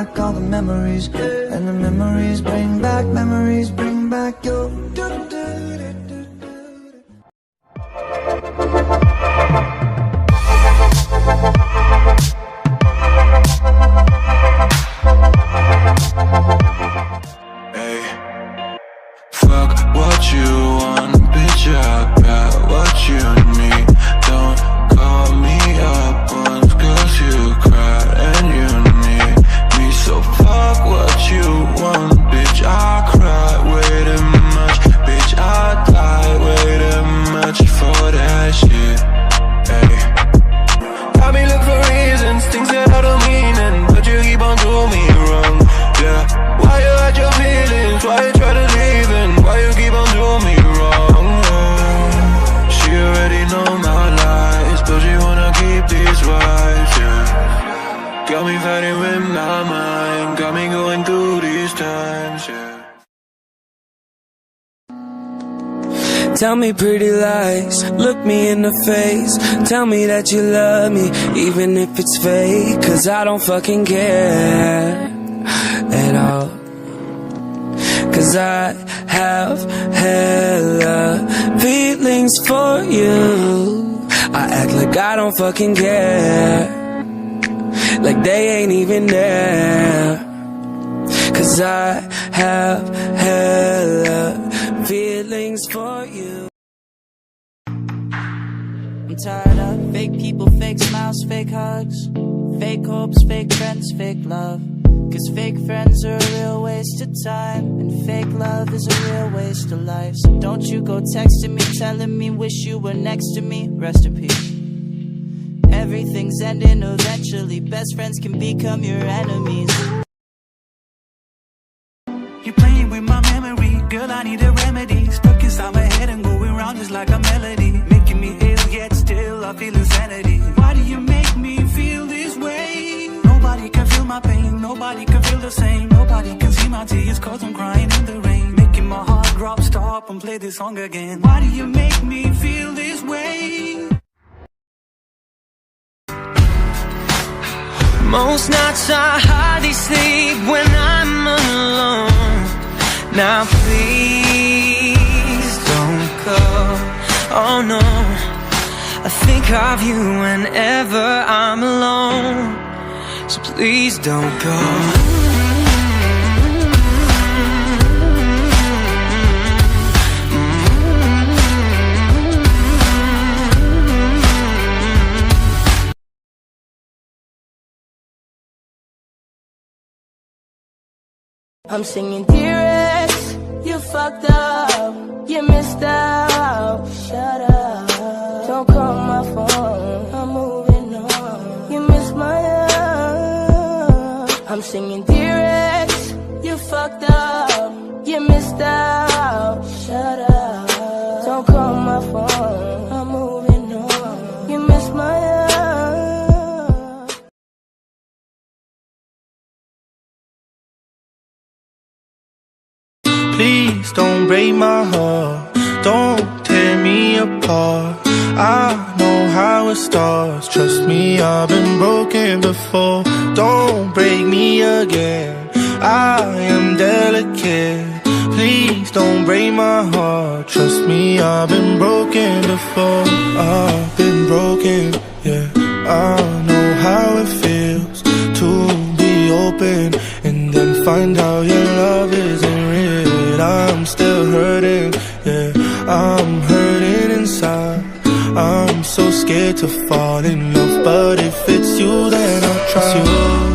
back all the memories, and the memories bring back your. Hey, fuck what you want, bitch, I got what you need. Don't call me up once, cause you cried and you need me. So fuck what you want, bitch, I cried way too much. Bitch, I died way too much for that shit. Hey, got me look for reasons, things that I don't mean, and but you keep on doing me wrong. Yeah, why you hide your feelings, why you try to leave, and why you keep on doing me wrong. She already know my lies, but she wanna keep these vibes, yeah. Got me fighting with my mind, got me going through these times, yeah. Tell me pretty lies, look me in the face. Tell me that you love me, even if it's fake. Cause I don't fucking care at all. Cause I have hella feelings for you. I act like I don't fucking care, like they ain't even there. Cause I have hella feelings for you. I'm tired of fake people, fake smiles, fake hugs, fake hopes, fake friends, fake love. Cause fake friends are a real waste of time, and fake love is a real waste of life. So don't you go texting me, telling me wish you were next to me. Rest in peace. Everything's ending eventually. Best friends can become your enemies. You're playing with my memory, girl, I need a remedy. Stuck inside my head and going round just like a melody. Making me ill, yet still I feel insanity. Why do you make me feel this way? Nobody can feel my pain, nobody can feel the same. Nobody can see my tears cause I'm crying in the rain. Making my heart drop, stop and play this song again. Why do you make me feel this way? Most nights I hardly sleep when I'm alone. Now please don't go, oh no. I think of you whenever I'm alone, so please don't go. I'm singing, dear ex, you fucked up, you missed out, shut up, don't call my phone, I'm moving on, you missed my love. I'm singing, dear ex, you fucked up, you missed out, shut up, don't call my phone, I'm moving on, you missed my love. Please don't break my heart, don't tear me apart. I know how it starts, trust me, I've been broken before. Don't break me again, I am delicate. Please don't break my heart, trust me, I've been broken before. I've been broken, yeah. I know how it feels to be open and then find out your love isn't real. I'm still hurting, yeah, I'm hurting inside. I'm so scared to fall in love, but if it's you then I'll trust you.